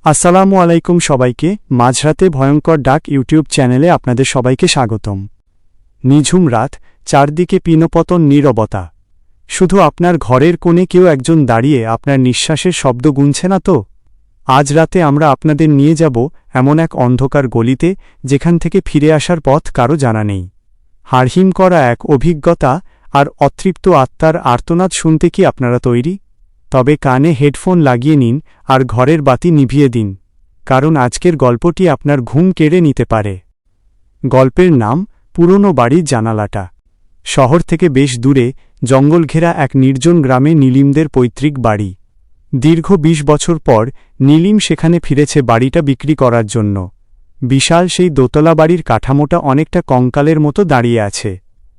আসসালামু আলাইকুম সবাইকে। মাঝরাতে ভয়ঙ্কর ডাক ইউটিউব চ্যানেলে আপনাদের সবাইকে স্বাগতম। নিঝুম রাত, চারদিকে পিনপতন নীরবতা। শুধু আপনার ঘরের কোণে কেউ একজন দাঁড়িয়ে আপনার নিঃশ্বাসের শব্দ গুনছে না তো? আজ রাতে আমরা আপনাদের নিয়ে যাব এমন এক অন্ধকার গলিতে, যেখান থেকে ফিরে আসার পথ কারো জানা নেই। হাড়হিম করা এক অভিজ্ঞতা আর অতৃপ্ত আত্মার আর্তনাদ শুনতে কি আপনারা তৈরি? তবে কানে হেডফোন লাগিয়ে নিন আর ঘরের বাতি নিভিয়ে দিন, কারণ আজকের গল্পটি আপনার ঘুম কেড়ে নিতে পারে। গল্পের নাম পুরনো বাড়ির জানালাটা। শহর থেকে বেশ দূরে, জঙ্গল ঘেরা এক নির্জন গ্রামে নীলিমদের পৈতৃক বাড়ি। দীর্ঘ ২০ বছর পর নীলিম সেখানে ফিরেছে বাড়িটা বিক্রি করার জন্য। বিশাল সেই দোতলা বাড়ির কাঠামোটা অনেকটা কঙ্কালের মতো দাঁড়িয়ে আছে।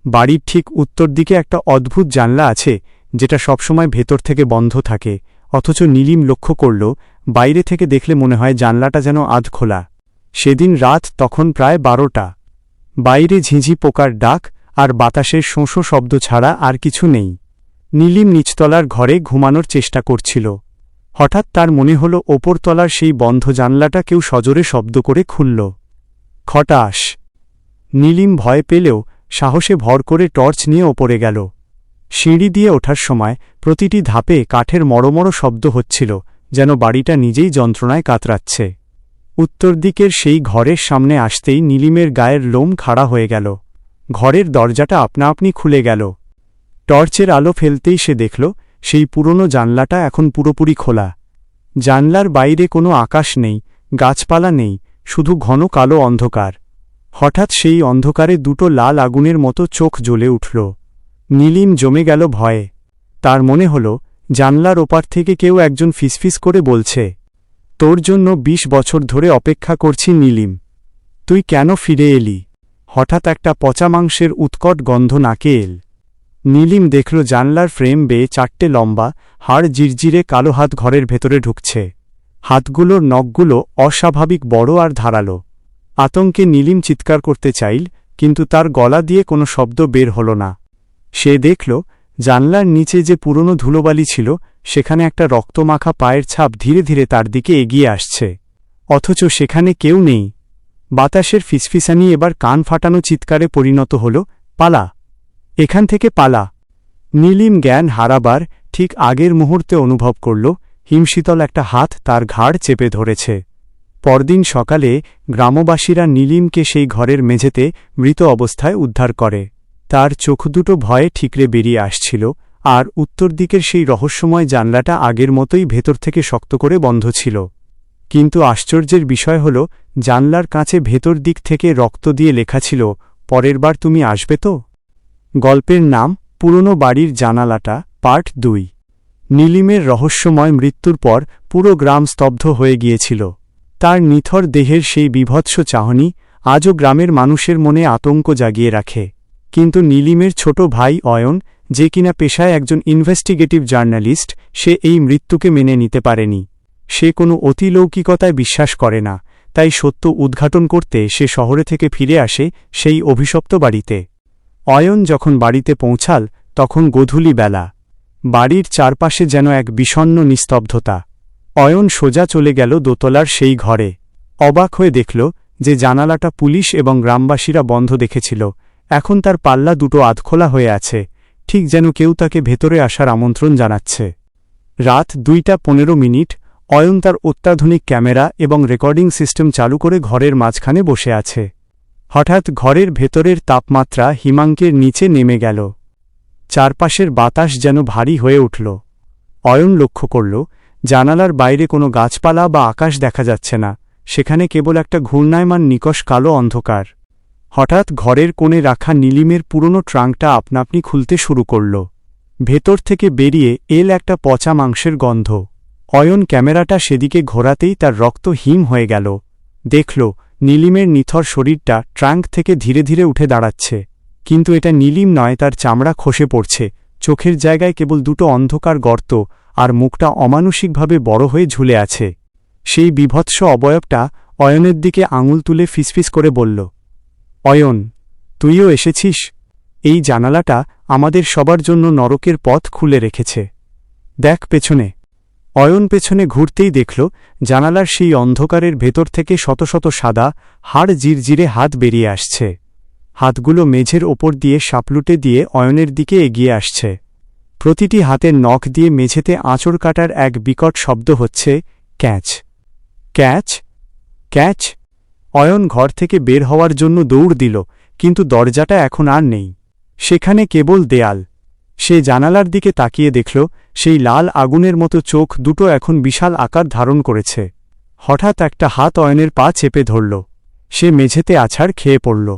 বাড়ির ঠিক উত্তর দিকে একটা অদ্ভুত জানলা আছে, যেটা সবসময় ভেতর থেকে বন্ধ থাকে, অথচ নীলিম লক্ষ্য করল বাইরে থেকে দেখলে মনে হয় জানলাটা যেন আধ খোলা। সেদিন রাত তখন প্রায় ১২টা। বাইরে ঝিঁঝি পোকার ডাক আর বাতাসের শোঁশো শব্দ ছাড়া আর কিছু নেই। নীলিম নিচতলার ঘরে ঘুমানোর চেষ্টা করছিল। হঠাৎ তার মনে হল ওপরতলার সেই বন্ধ জানলাটা কেউ সজোরে শব্দ করে খুলল। খটাস! নীলিম ভয় পেলেও সাহসে ভর করে টর্চ নিয়ে ওপরে গেল। সিঁড়ি দিয়ে ওঠার সময় প্রতিটি ধাপে কাঠের মড়মড় শব্দ হচ্ছিল, যেন বাড়িটা নিজেই যন্ত্রণায় কাতরাচ্ছে। উত্তর দিকের সেই ঘরের সামনে আসতেই নীলিমের গায়ের লোম খাড়া হয়ে গেল। ঘরের দরজাটা আপনা আপনি খুলে গেল। টর্চের আলো ফেলতেই সে দেখল সেই পুরনো জানলাটা এখন পুরোপুরি খোলা। জানলার বাইরে কোনো আকাশ নেই, গাছপালা নেই, শুধু ঘন কালো অন্ধকার। হঠাৎ সেই অন্ধকারে দুটো লাল আগুনের মতো চোখ জ্বলে উঠল। নীলিম জমে গেল ভয়ে। তার মনে হল জানলার ওপার থেকে কেউ একজন ফিসফিস করে বলছে, তোর জন্য ২০ বছর ধরে অপেক্ষা করছি নীলিম, তুই কেন ফিরে এলি? হঠাৎ একটা পচা মাংসের উৎকট গন্ধ নাকে এল। নীলিম দেখল জানলার ফ্রেম বেয়ে ৪টে লম্বা, হাড় জিরজিরে কালো হাত ঘরের ভেতরে ঢুকছে। হাতগুলোর নখগুলো অস্বাভাবিক বড় আর ধারালো। আতঙ্কে নীলিম চিৎকার করতে চাইল, কিন্তু তার গলা দিয়ে কোনো শব্দ বের হল না। সে দেখল জানলার নিচে যে পুরনো ধুলোবালি ছিল, সেখানে একটা রক্তমাখা পায়ের ছাপ ধীরে ধীরে তার দিকে এগিয়ে আসছে। অথচ সেখানে কেউ নেই। বাতাসের ফিসফিসানি এবার কান ফাটানো চিৎকারে পরিণত হল, পালা, এখান থেকে পালা! নীলিম জ্ঞান হারাবার ঠিক আগের মুহূর্তে অনুভব করল হিমশীতল একটা হাত তার ঘাড় চেপে ধরেছে। পরদিন সকালে গ্রামবাসীরা নীলিমকে সেই ঘরের মেঝেতে মৃত অবস্থায় উদ্ধার করে। তার চোখ দুটো ভয়ে ঠিকরে বেরিয়ে আসছিল, আর উত্তর দিকের সেই রহস্যময় জানলাটা আগের মতোই ভেতর থেকে শক্ত করে বন্ধ ছিল। কিন্তু আশ্চর্যের বিষয় হল, জানলার কাছে ভেতর দিক থেকে রক্ত দিয়ে লেখা ছিল, পরের বার তুমি আসবে তো? গল্পের নাম পুরনো বাড়ির জানালাটা, পার্ট ২। নীলিমের রহস্যময় মৃত্যুর পর পুরো গ্রাম স্তব্ধ হয়ে গিয়েছিল। তার নিথর দেহের সেই বীভৎস চাহনি আজও গ্রামের মানুষের মনে আতঙ্ক জাগিয়ে রাখে। কিন্তু নীলিমের ছোট ভাই অয়ন, যে কিনা পেশায় একজন ইনভেস্টিগেটিভ জার্নালিস্ট, সে এই মৃত্যুকে মেনে নিতে পারেনি। সে কোনো অতিলৌকিকতায় বিশ্বাস করে না, তাই সত্য উদ্ঘাটন করতে সে শহরে থেকে ফিরে আসে সেই অভিশপ্ত বাড়িতে। অয়ন যখন বাড়িতে পৌঁছাল, তখন গোধূলি বেলা। বাড়ির চারপাশে যেন এক বিষণ্ণ নিস্তব্ধতা। অয়ন সোজা চলে গেল দোতলার সেই ঘরে। অবাক হয়ে দেখল যে জানালাটা পুলিশ এবং গ্রামবাসীরা বন্ধ দেখেছিল, এখন তার পাল্লা দুটো আধখোলা হয়ে আছে, ঠিক যেন কেউ তাকে ভেতরে আসার আমন্ত্রণ জানাচ্ছে। রাত ২টা ১৫। অয়ন তার অত্যাধুনিক ক্যামেরা এবং রেকর্ডিং সিস্টেম চালু করে ঘরের মাঝখানে বসে আছে। হঠাৎ ঘরের ভেতরের তাপমাত্রা হিমাঙ্কের নিচে নেমে গেল। চারপাশের বাতাস যেন ভারী হয়ে উঠল। অয়ন লক্ষ্য করল জানালার বাইরে কোনো গাছপালা বা আকাশ দেখা যাচ্ছে না, সেখানে কেবল একটা ঘূর্ণায়মান নিকষ কালো অন্ধকার। হঠাৎ ঘরের কোণে রাখা নীলিমের পুরনো ট্রাঙ্কটা আপনাআপনি খুলতে শুরু করল। ভেতর থেকে বেরিয়ে এল একটা পচা মাংসের গন্ধ। অয়ন ক্যামেরাটা সেদিকে ঘোরাতেই তার রক্ত হিম হয়ে গেল। দেখল নীলিমের নিথর শরীরটা ট্রাঙ্ক থেকে ধীরে ধীরে উঠে দাঁড়াচ্ছে। কিন্তু এটা নীলিম নয়, তার চামড়া খসে পড়ছে, চোখের জায়গায় কেবল দুটো অন্ধকার গর্ত, আর মুখটা অমানুষিকভাবে বড় হয়ে ঝুলে আছে। সেই বীভৎস অবয়বটা অয়নের দিকে আঙুল তুলে ফিসফিস করে বলল, অয়ন, তুইও এসেছিস? এই জানালাটা আমাদের সবার জন্য নরকের পথ খুলে রেখেছে। দেখ পেছনে। অয়ন পেছনে ঘুরতেই দেখল জানালার সেই অন্ধকারের ভেতর থেকে শত শত সাদা হাড় জিরজিরে হাত বেরিয়ে আসছে। হাতগুলো মেঝের ওপর দিয়ে সাপলুটে দিয়ে অয়নের দিকে এগিয়ে আসছে। প্রতিটি হাতের নখ দিয়ে মেঝেতে আঁচড় কাটার এক বিকট শব্দ হচ্ছে, ক্যাচ ক্যাচ ক্যাচ। অয়ন ঘর থেকে বের হওয়ার জন্য দৌড় দিল, কিন্তু দরজাটা এখন আর নেই। সেখানে কেবল দেয়াল। সে জানালার দিকে তাকিয়ে দেখল সেই লাল আগুনের মতো চোখ দুটো এখন বিশাল আকার ধারণ করেছে। হঠাৎ একটা হাত অয়নের পা চেপে ধরল। সে মেঝেতে আছাড় খেয়ে পড়ল।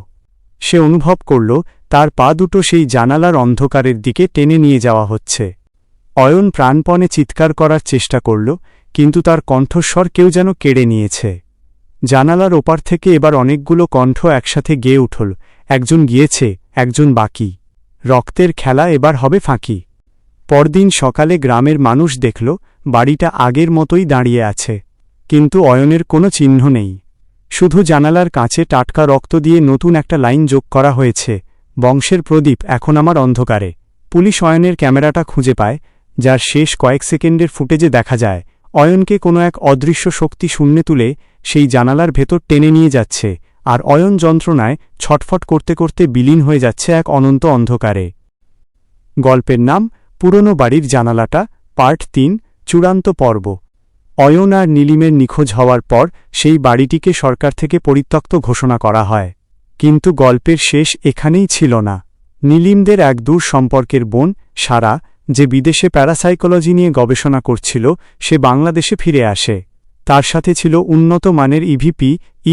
সে অনুভব করল তার পা দুটো সেই জানালার অন্ধকারের দিকে টেনে নিয়ে যাওয়া হচ্ছে। অয়ন প্রাণপণে চিৎকার করার চেষ্টা করল, কিন্তু তার কণ্ঠস্বর কেউ যেন কেড়ে নিয়েছে। জানালার ওপার থেকে এবার অনেকগুলো কণ্ঠ একসাথে গেয়ে উঠল, একজন গিয়েছে, একজন বাকি। রক্তের খেলা এবার হবে ফাঁকি। পরদিন সকালে গ্রামের মানুষ দেখল বাড়িটা আগের মতোই দাঁড়িয়ে আছে, কিন্তু অয়নের কোনো চিহ্ন নেই। শুধু জানালার কাছে টাটকা রক্ত দিয়ে নতুন একটা লাইন যোগ করা হয়েছে, বংশের প্রদীপ এখন আমার অন্ধকারে। পুলিশ অয়নের ক্যামেরাটা খুঁজে পায়, যার শেষ কয়েক সেকেন্ডের ফুটেজে দেখা যায় অয়নকে কোনো এক অদৃশ্য শক্তি শূন্যে তুলে সেই জানালার ভেতর টেনে নিয়ে যাচ্ছে, আর অয়ন যন্ত্রণায় ছটফট করতে করতে বিলীন হয়ে যাচ্ছে এক অনন্ত অন্ধকারে। গল্পের নাম পুরনো বাড়ির জানালাটা, পার্ট ৩, চূড়ান্ত পর্ব। অয়ন আর নীলিমের নিখোঁজ হওয়ার পর সেই বাড়িটিকে সরকার থেকে পরিত্যক্ত ঘোষণা করা হয়। কিন্তু গল্পের শেষ এখানেই ছিল না। নীলিমদের এক দূর সম্পর্কের বোন সারা, যে বিদেশে প্যারাসাইকোলজি নিয়ে গবেষণা করছিল, সে বাংলাদেশে ফিরে আসে। তার সাথে ছিল উন্নত মানের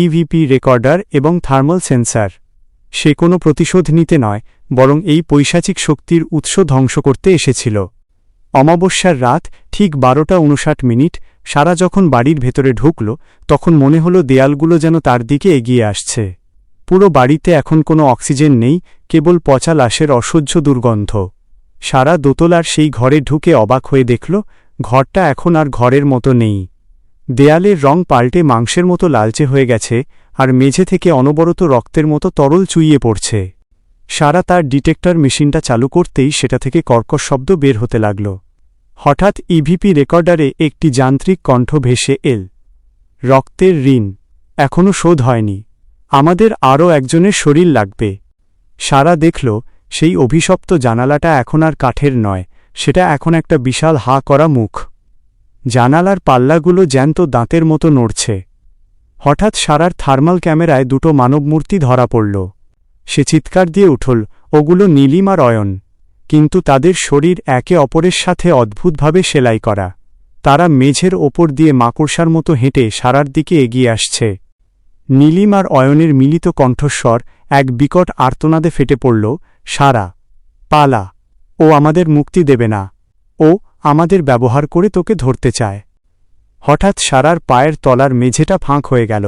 ইভিপি রেকর্ডার এবং থার্মাল সেন্সার। সে কোনো প্রতিশোধ নিতে নয়, বরং এই পৈশাচিক শক্তির উৎস ধ্বংস করতে এসেছিল। অমাবস্যার রাত ঠিক 12:59, সারা যখন বাড়ির ভেতরে ঢুকল, তখন মনে হল দেয়ালগুলো যেন তার দিকে এগিয়ে আসছে। পুরো বাড়িতে এখন কোনো অক্সিজেন নেই, কেবল পচা লাশের অসহ্য দুর্গন্ধ। সারা দোতলার সেই ঘরে ঢুকে অবাক হয়ে দেখল ঘরটা এখন আর ঘরের মতো নেই। দেয়ালের রং পাল্টে মাংসের মতো লালচে হয়ে গেছে, আর মেঝে থেকে অনবরত রক্তের মতো তরল চুইয়ে পড়ছে। সারা তার ডিটেক্টর মেশিনটা চালু করতেই সেটা থেকে কর্কশ শব্দ বের হতে লাগল। হঠাৎ ইভিপি রেকর্ডারে একটি যান্ত্রিক কণ্ঠ ভেসে এল, রক্তের ঋণ এখনও শোধ হয়নি, আমাদের আরও একজনের শরীর লাগবে। সারা দেখল সেই অভিশপ্ত জানালাটা এখন আর কাঠের নয়, সেটা এখন একটা বিশাল হা করা মুখ। জানালার পাল্লাগুলো জ্যান্ত দাঁতের মতো নড়ছে। হঠাৎ সারার থার্মাল ক্যামেরায় দুটো মানবমূর্তি ধরা পড়ল। সে চিৎকার দিয়ে উঠল, ওগুলো নীলিম আর অয়ন, কিন্তু তাদের শরীর একে অপরের সাথে অদ্ভুতভাবে সেলাই করা। তারা মেঝের ওপর দিয়ে মাকড়সার মতো হেঁটে সারার দিকে এগিয়ে আসছে। নীলিম আর অয়নের মিলিত কণ্ঠস্বর এক বিকট আর্তনাদে ফেটে পড়ল, সারা, পালা, ও আমাদের মুক্তি দেবে না, ও আমাদের ব্যবহার করে তোকে ধরতে চায়। হঠাৎ সারার পায়ের তলার মেঝেটা ফাঁক হয়ে গেল।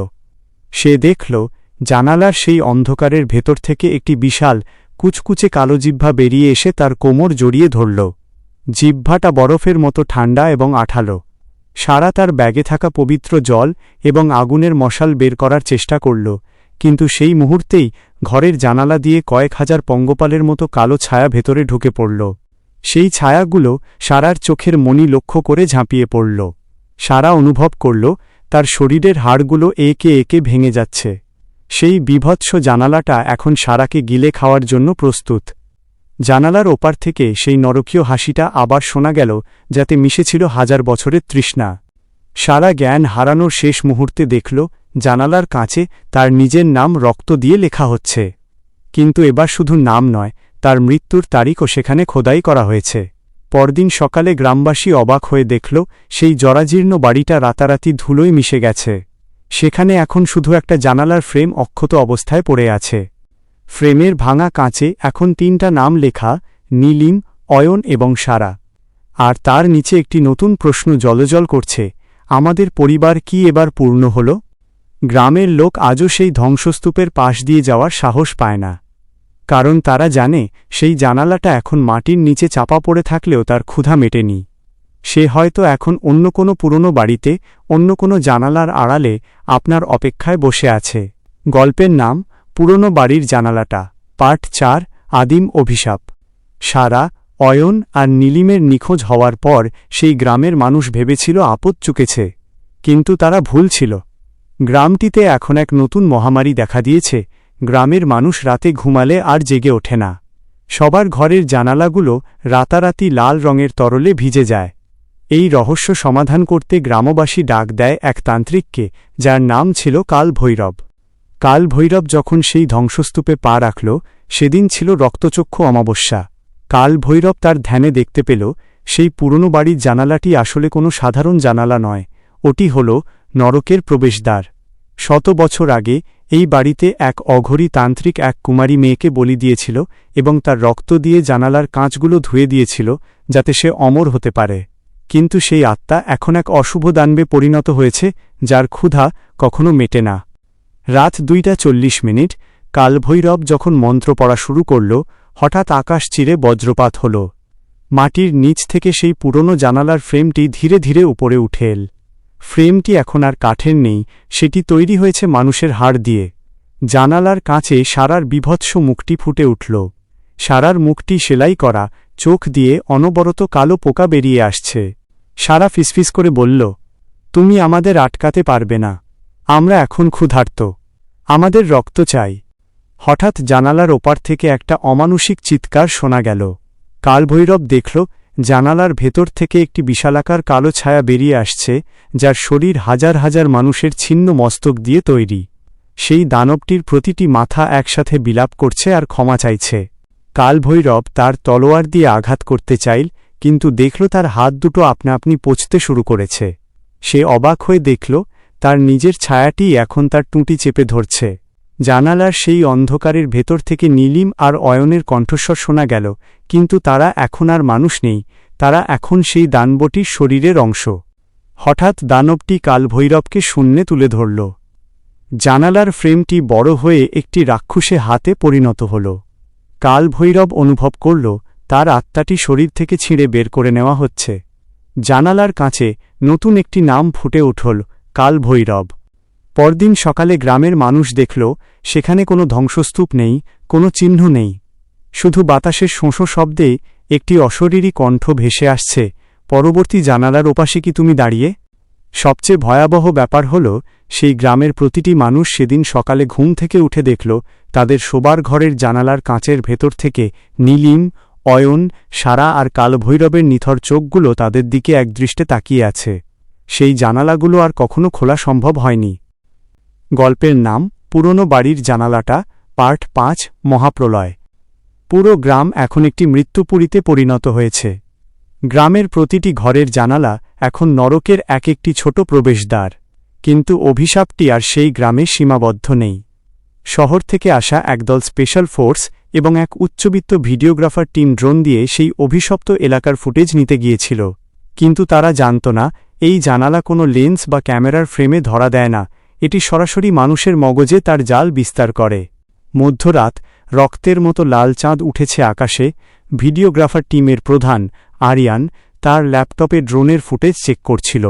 সে দেখল জানালার সেই অন্ধকারের ভেতর থেকে একটি বিশাল কুচকুচে কালো জিহ্বা বেরিয়ে এসে তার কোমর জড়িয়ে ধরল। জিহ্বাটা বরফের মতো ঠান্ডা এবং আঠালো। সারা তার ব্যাগে থাকা পবিত্র জল এবং আগুনের মশাল বের করার চেষ্টা করল, কিন্তু সেই মুহূর্তেই ঘরের জানালা দিয়ে কয়েক হাজার পঙ্গপালের মতো কালো ছায়া ভেতরে ঢুকে পড়ল। সেই ছায়াগুলো সারার চোখের মণি লক্ষ্য করে ঝাঁপিয়ে পড়ল। সারা অনুভব করল তার শরীরের হাড়গুলো একে একে ভেঙে যাচ্ছে। সেই বীভৎস জানালাটা এখন সারাকে গিলে খাওয়ার জন্য প্রস্তুত। জানালার ওপার থেকে সেই নরকীয় হাসিটা আবার শোনা গেল, যাতে মিশেছিল হাজার বছরের তৃষ্ণা। সারা জ্ঞান হারানোর শেষ মুহূর্তে দেখল জানালার কাছে তার নিজের নাম রক্ত দিয়ে লেখা হচ্ছে। কিন্তু এবার শুধু নাম নয়, তার মৃত্যুর তারিখও সেখানে খোদাই করা হয়েছে। পরদিন সকালে গ্রামবাসী অবাক হয়ে দেখল সেই জরাজীর্ণ বাড়িটা রাতারাতি ধুলোয় মিশে গেছে। সেখানে এখন শুধু একটা জানালার ফ্রেম অক্ষত অবস্থায় পড়ে আছে। ফ্রেমের ভাঙা কাঁচে এখন 3টা নাম লেখা, নীলিম, অয়ন এবং সারা। আর তার নিচে একটি নতুন প্রশ্ন জলজল করছে, আমাদের পরিবার কি এবার পূর্ণ হল? গ্রামের লোক আজও সেই ধ্বংসস্তূপের পাশ দিয়ে যাওয়ার সাহস পায় না, কারণ তারা জানে সেই জানালাটা এখন মাটির নিচে চাপা পড়ে থাকলেও তার ক্ষুধা মেটেনি। সে হয়তো এখন অন্য কোনো পুরনো বাড়িতে, অন্য কোনো জানালার আড়ালে আপনার অপেক্ষায় বসে আছে। গল্পের নাম পুরনো বাড়ির জানালাটা, পার্ট 4, আদিম অভিশাপ। সারা, অয়ন আর নীলিমের নিখোঁজ হওয়ার পর সেই গ্রামের মানুষ ভেবেছিল আপদ চুকেছে, কিন্তু তারা ভুল ছিল। গ্রামটিতে এখন এক নতুন মহামারী দেখা দিয়েছে। গ্রামের মানুষ রাতে ঘুমালে আর জেগে ওঠে না। সবার ঘরের জানালাগুলো রাতারাতি লাল রঙের তরলে ভিজে যায়। এই রহস্য সমাধান করতে গ্রামবাসী ডাক দেয় এক তান্ত্রিককে, যার নাম ছিল কালভৈরব। কালভৈরব যখন সেই ধ্বংসস্তূপে পা রাখল, সেদিন ছিল রক্তচক্ষু অমাবস্যা। কালভৈরব তার ধ্যানে দেখতে পেল সেই পুরনো বাড়ির জানালাটি আসলে কোনো সাধারণ জানালা নয়, ওটি হল নরকের প্রবেশদ্বার। 100 বছর আগে এই বাড়িতে এক অঘরী তান্ত্রিক এক কুমারী মেয়েকে বলি দিয়েছিল এবং তার রক্ত দিয়ে জানালার কাঁচগুলো ধুয়ে দিয়েছিল যাতে সে অমর হতে পারে। কিন্তু সেই আত্মা এখন এক অশুভ দানবে পরিণত হয়েছে, যার ক্ষুধা কখনো মেটে না। রাত 2:40 কালভৈরব যখন মন্ত্র পড়া শুরু করল, হঠাৎ আকাশ চিরে বজ্রপাত হল। মাটির নিচ থেকে সেই পুরনো জানালার ফ্রেমটি ধীরে ধীরে উপরে উঠে এল। ফ্রেমটি এখন আর কাঠের নেই, সেটি তৈরি হয়েছে মানুষের হাড় দিয়ে। জানালার কাঁচে সারার বিভৎস মুখটি ফুটে উঠল। সারার মুখটি সেলাই করা, চোখ দিয়ে অনবরত কালো পোকা বেরিয়ে আসছে। সারা ফিসফিস করে বলল, তুমি আমাদের আটকাতে পারবে না। আমরা এখন ক্ষুধার্ত, আমাদের রক্ত চাই। হঠাৎ জানালার ওপার থেকে একটা অমানুষিক চিৎকার শোনা গেল। কালভৈরব দেখল জানালার ভেতর থেকে একটি বিশালাকার কালো ছায়া বেরিয়ে আসছে, যার শরীর হাজার হাজার মানুষের ছিন্ন মস্তক দিয়ে তৈরি। সেই দানবটির প্রতিটি মাথা একসাথে বিলাপ করছে আর ক্ষমা চাইছে। কালভৈরব তার তলোয়ার দিয়ে আঘাত করতে চাইল, কিন্তু দেখল তার হাত দুটো আপনা আপনি পচতে শুরু করেছে। সে অবাক হয়ে দেখল তার নিজের ছায়াটি এখন তার টুঁটি চেপে ধরছে। জানালার সেই অন্ধকারের ভেতর থেকে নীলিম আর অয়নের কণ্ঠস্বর শোনা গেল, কিন্তু তারা এখন আর মানুষ নেই, তারা এখন সেই দানবটির শরীরের অংশ। হঠাৎ দানবটি কালভৈরবকে শূন্যে তুলে ধরল। জানালার ফ্রেমটি বড় হয়ে একটি রাক্ষসে হাতে পরিণত হল। কালভৈরব অনুভব করল তার আত্মাটি শরীর থেকে ছিঁড়ে বের করে নেওয়া হচ্ছে। জানালার কাছে নতুন একটি নাম ফুটে উঠল, কালভৈরব। পরদিন সকালে গ্রামের মানুষ দেখল সেখানে কোনো ধ্বংসস্তূপ নেই, কোনো চিহ্ন নেই। শুধু বাতাসের শোঁশো শব্দে একটি অশরীরী কণ্ঠ ভেসে আসছে, পরবর্তী জানালার ওপাশে কি তুমি দাঁড়িয়ে? সবচেয়ে ভয়াবহ ব্যাপার হল, সেই গ্রামের প্রতিটি মানুষ সেদিন সকালে ঘুম থেকে উঠে দেখল তাদের শোবার ঘরের জানালার কাঁচের ভেতর থেকে নীলিম, অয়ন, সারা আর কালভৈরবের নিথর চোখগুলো তাদের দিকে একদৃষ্টে তাকিয়ে আছে। সেই জানালাগুলো আর কখনো খোলা সম্ভব হয়নি। গল্পের নাম পুরনো বাড়ির জানালাটা, পার্ট 5, মহাপ্রলয়। পুরো গ্রাম এখন একটি মৃত্যুপুরীতে পরিণত হয়েছে। গ্রামের প্রতিটি ঘরের জানালা এখন নরকের এক একটি ছোট প্রবেশদ্বার। কিন্তু অভিশাপটি আর সেই গ্রামে সীমাবদ্ধ নেই। শহর থেকে আসা একদল স্পেশাল ফোর্স এবং এক উচ্চবিত্ত ভিডিওগ্রাফার টিম ড্রোন দিয়ে সেই অভিশপ্ত এলাকার ফুটেজ নিতে গিয়েছিল। কিন্তু তারা জানত না এই জানালা কোনো লেন্স বা ক্যামেরার ফ্রেমে ধরা দেয় না, এটি সরাসরি মানুষের মগজে তার জাল বিস্তার করে। মধ্যরাত, রক্তের মতো লাল চাঁদ উঠেছে আকাশে। ভিডিওগ্রাফার টিমের প্রধান আরিয়ান তার ল্যাপটপে ড্রোনের ফুটেজ চেক করছিল।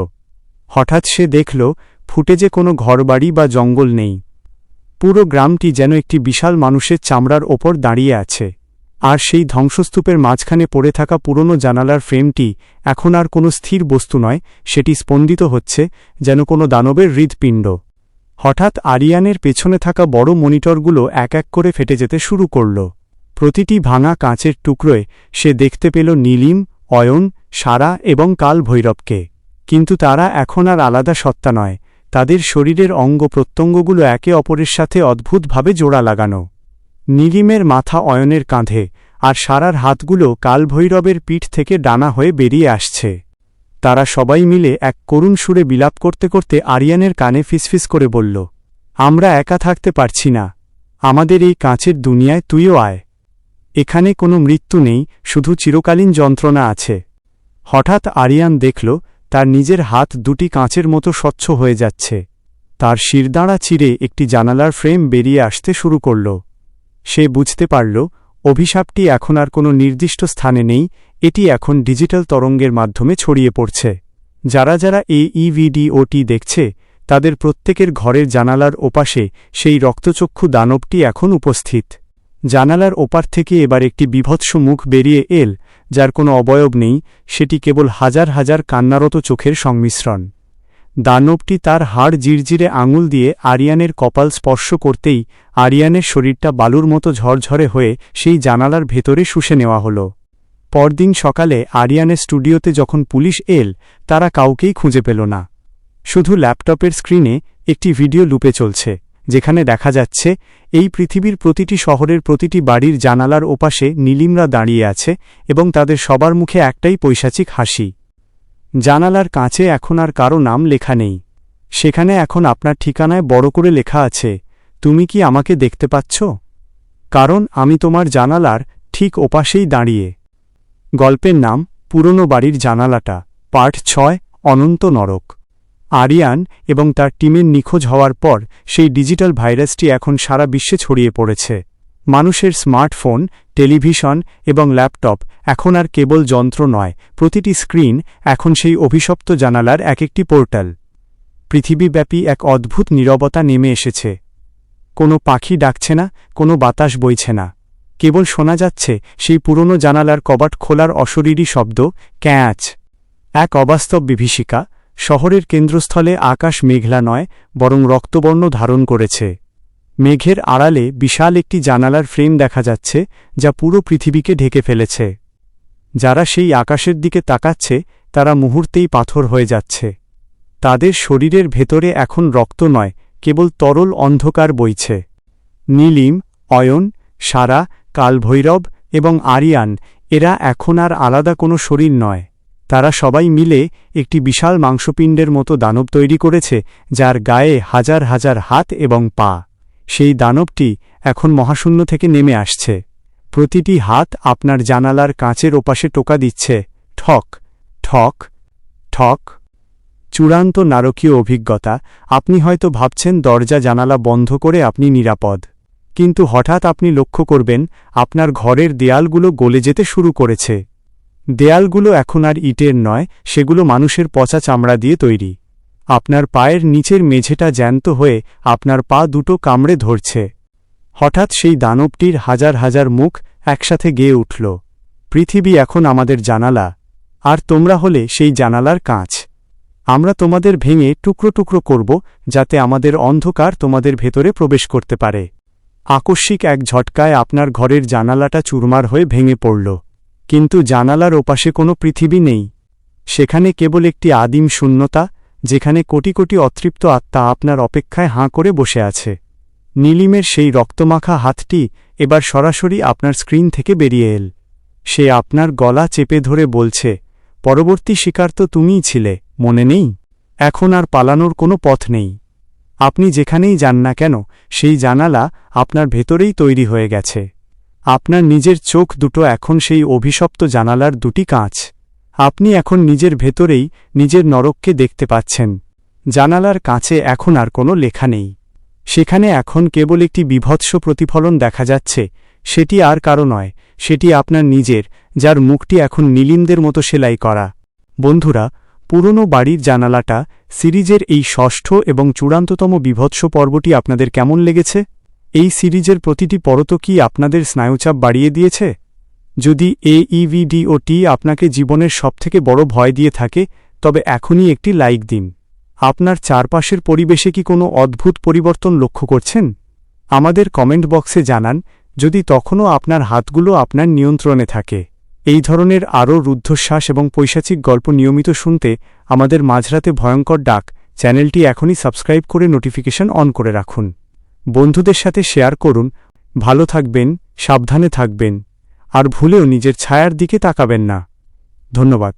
হঠাৎ সে দেখল ফুটেজে কোনো ঘরবাড়ি বা জঙ্গল নেই। পুরো গ্রামটি যেন একটি বিশাল মানুষের চামড়ার ওপর দাঁড়িয়ে আছে। আর সেই ধ্বংসস্তূপের মাঝখানে পড়ে থাকা পুরনো জানালার ফ্রেমটি এখন আর কোনো স্থির বস্তু নয়, সেটি স্পন্দিত হচ্ছে যেন কোনো দানবের হৃৎপিণ্ড। হঠাৎ আরিয়ানের পেছনে থাকা বড় মনিটরগুলো এক এক করে ফেটে যেতে শুরু করল। প্রতিটি ভাঙা কাঁচের টুকরোয় সে দেখতে পেল নীলিম, অয়ন, সারা এবং কালভৈরবকে। কিন্তু তারা এখন আর আলাদা সত্তা নয়, তাদের শরীরের অঙ্গ প্রত্যঙ্গগুলো একে অপরের সাথে অদ্ভুতভাবে জোড়া লাগানো। নীলিমের মাথা অয়নের কাঁধে, আর সারার হাতগুলো কালভৈরবের পিঠ থেকে ডানা হয়ে বেরিয়ে আসছে। তারা সবাই মিলে এক করুণ সুরে বিলাপ করতে করতে আরিয়ানের কানে ফিসফিস করে বলল, আমরা একা থাকতে পারছি না, আমাদের এই কাঁচের দুনিয়ায় তুইও আয়। এখানে কোনো মৃত্যু নেই, শুধু চিরকালীন যন্ত্রণা আছে। হঠাৎ আরিয়ান দেখল তার নিজের হাত দুটি কাঁচের মতো স্বচ্ছ হয়ে যাচ্ছে। তার শিরদাঁড়া চিরে একটি জানালার ফ্রেম বেরিয়ে আসতে শুরু করল। সে বুঝতে পারল অভিশাপটি এখন আর কোনো নির্দিষ্ট স্থানে নেই, এটি এখন ডিজিটাল তরঙ্গের মাধ্যমে ছড়িয়ে পড়ছে। যারা যারা এই ভিডিওটি দেখছে তাদের প্রত্যেকের ঘরের জানালার ওপাশে সেই রক্তচক্ষু দানবটি এখন উপস্থিত। জানালার ওপার থেকে এবার একটি বিভৎস মুখ বেরিয়ে এল, যার কোনো অবয়ব নেই, সেটি কেবল হাজার হাজার কান্নারত চোখের সংমিশ্রণ। দানবটি তার হাড় জিরজিরে আঙুল দিয়ে আরিয়ানের কপাল স্পর্শ করতেই আরিয়ানের শরীরটা বালুর মতো ঝরঝরে হয়ে সেই জানালার ভেতরে শুষে নেওয়া হল। পরদিন সকালে আরিয়ানের স্টুডিওতে যখন পুলিশ এল, তারা কাউকেই খুঁজে পেল না। শুধু ল্যাপটপের স্ক্রিনে একটি ভিডিও লুপে চলছে, যেখানে দেখা যাচ্ছে এই পৃথিবীর প্রতিটি শহরের প্রতিটি বাড়ির জানালার ওপাশে নীলিমরা দাঁড়িয়ে আছে এবং তাদের সবার মুখে একটাই পৈশাচিক হাসি। জানালার কাছে এখন আর কারো নাম লেখা নেই, সেখানে এখন আপনার ঠিকানায় বড় করে লেখা আছে, তুমি কি আমাকে দেখতে পাচ্ছ? কারণ আমি তোমার জানালার ঠিক ওপাশেই দাঁড়িয়ে। গল্পের নাম পুরনো বাড়ির জানালাটা, পার্ট 6, অনন্ত নরক। আরিয়ান এবং তার টিমের নিখোঁজ হওয়ার পর সেই ডিজিটাল ভাইরাসটি এখন সারা বিশ্বে ছড়িয়ে পড়েছে। মানুষের স্মার্টফোন, টেলিভিশন এবং ল্যাপটপ এখন আর কেবল যন্ত্র নয়, প্রতিটি স্ক্রিন এখন সেই অভিশপ্ত জানালার এক একটি পোর্টাল। পৃথিবীব্যাপী এক অদ্ভুত নীরবতা নেমে এসেছে। কোনো পাখি ডাকছে না, কোনো বাতাস বইছে না, কেবল শোনা যাচ্ছে সেই পুরনো জানালার কবাট খোলার অশরীরী শব্দ, ক্যাঁচ। এক অবাস্তব বিভীষিকা। শহরের কেন্দ্রস্থলে আকাশ মেঘলা নয়, বরং রক্তবর্ণ ধারণ করেছে। মেঘের আড়ালে বিশাল একটি জানালার ফ্রেম দেখা যাচ্ছে, যা পুরো পৃথিবীকে ঢেকে ফেলেছে। যারা সেই আকাশের দিকে তাকাচ্ছে তারা মুহূর্তেই পাথর হয়ে যাচ্ছে। তাদের শরীরের ভেতরে এখন রক্ত নয়, কেবল তরল অন্ধকার বইছে। নীলিম, অয়ন, সারা, কালভৈরব এবং আরিয়ান, এরা এখন আর আলাদা কোনো শরীর নয়। তারা সবাই মিলে একটি বিশাল মাংসপিণ্ডের মতো দানব তৈরি করেছে, যার গায়ে হাজার হাজার হাত এবং পা। সেই দানবটি এখন মহাশূন্য থেকে নেমে আসছে। প্রতিটি হাত আপনার জানালার কাঁচের ওপাশে টোকা দিচ্ছে, ঠক ঠক ঠক। চূড়ান্ত নারকীয় অভিজ্ঞতা। আপনি হয়তো ভাবছেন দরজা জানালা বন্ধ করে আপনি নিরাপদ, কিন্তু হঠাৎ আপনি লক্ষ্য করবেন আপনার ঘরের দেয়ালগুলো গলে যেতে শুরু করেছে। দেয়ালগুলো এখন আর ইটের নয়, সেগুলো মানুষের পচা চামড়া দিয়ে তৈরি। আপনার পায়ের নিচের মেঝেটা জ্যান্ত হয়ে আপনার পা দুটো কামড়ে ধরছে। হঠাৎ সেই দানবটির হাজার হাজার মুখ একসাথে গেয়ে উঠল। পৃথিবী এখন আমাদের জানালা, আর তোমরা হলে সেই জানালার কাঁচ। আমরা তোমাদের ভেঙে টুকরো টুকরো করব, যাতে আমাদের অন্ধকার তোমাদের ভেতরে প্রবেশ করতে পারে। আকস্মিক এক ঝটকায় আপনার ঘরের জানালাটা চুরমার হয়ে ভেঙে পড়ল, কিন্তু জানালার ওপাশে কোনো পৃথিবী নেই। সেখানে কেবল একটি আদিম শূন্যতা, যেখানে কোটি কোটি অতৃপ্ত আত্মা আপনার অপেক্ষায় হাঁ করে বসে আছে। নীলিমের সেই রক্তমাখা হাতটি এবার সরাসরি আপনার স্ক্রিন থেকে বেরিয়ে এল। সে আপনার গলা চেপে ধরে বলছে, পরবর্তী শিকার তো তুমিই ছিলে, মনে নেই? এখন আর পালানোর কোনো পথ নেই। আপনি যেখানেই যান না কেন, সেই জানালা আপনার ভেতরেই তৈরি হয়ে গেছে। আপনার নিজের চোখ দুটো এখন সেই অভিশপ্ত জানালার দুটি কাঁচ। আপনি এখন নিজের ভেতরেই নিজের নরককে দেখতে পাচ্ছেন। জানালার কাছে এখন আর কোনো লেখা নেই, সেখানে এখন কেবল একটি বীভৎস প্রতিফলন দেখা যাচ্ছে। সেটি আর কারো নয়, সেটি আপনার নিজের, যার মুখটি এখন নীলিমদের মতো সেলাই করা। বন্ধুরা, পুরনো বাড়ির জানালাটা সিরিজের এই ষষ্ঠ এবং চূড়ান্ততম বীভৎস পর্বটি আপনাদের কেমন লেগেছে? এই সিরিজের প্রতিটি পরত কি আপনাদের স্নায়ুচাপ বাড়িয়ে দিয়েছে? যদি এইভিডিওটি আপনাকে জীবনের সবথেকে বড় ভয় দিয়ে থাকে, তবে এখনই একটি লাইক দিন। আপনার চারপাশের পরিবেশে কি কোনো অদ্ভুত পরিবর্তন লক্ষ্য করছেন? আমাদের কমেন্ট বক্সে জানান, যদি তখনও আপনার হাতগুলো আপনার নিয়ন্ত্রণে থাকে। এই ধরনের আরও রুদ্ধশ্বাস এবং পৈশাচিক গল্প নিয়মিত শুনতে আমাদের মাঝরাতে ভয়ঙ্কর ডাক চ্যানেলটি এখনই সাবস্ক্রাইব করে নোটিফিকেশন অন করে রাখুন। বন্ধুদের সাথে শেয়ার করুন। ভালো থাকবেন, সাবধানে থাকবেন, আর ভুলেও নিজের ছায়ার দিকে তাকাবেন না। ধন্যবাদ।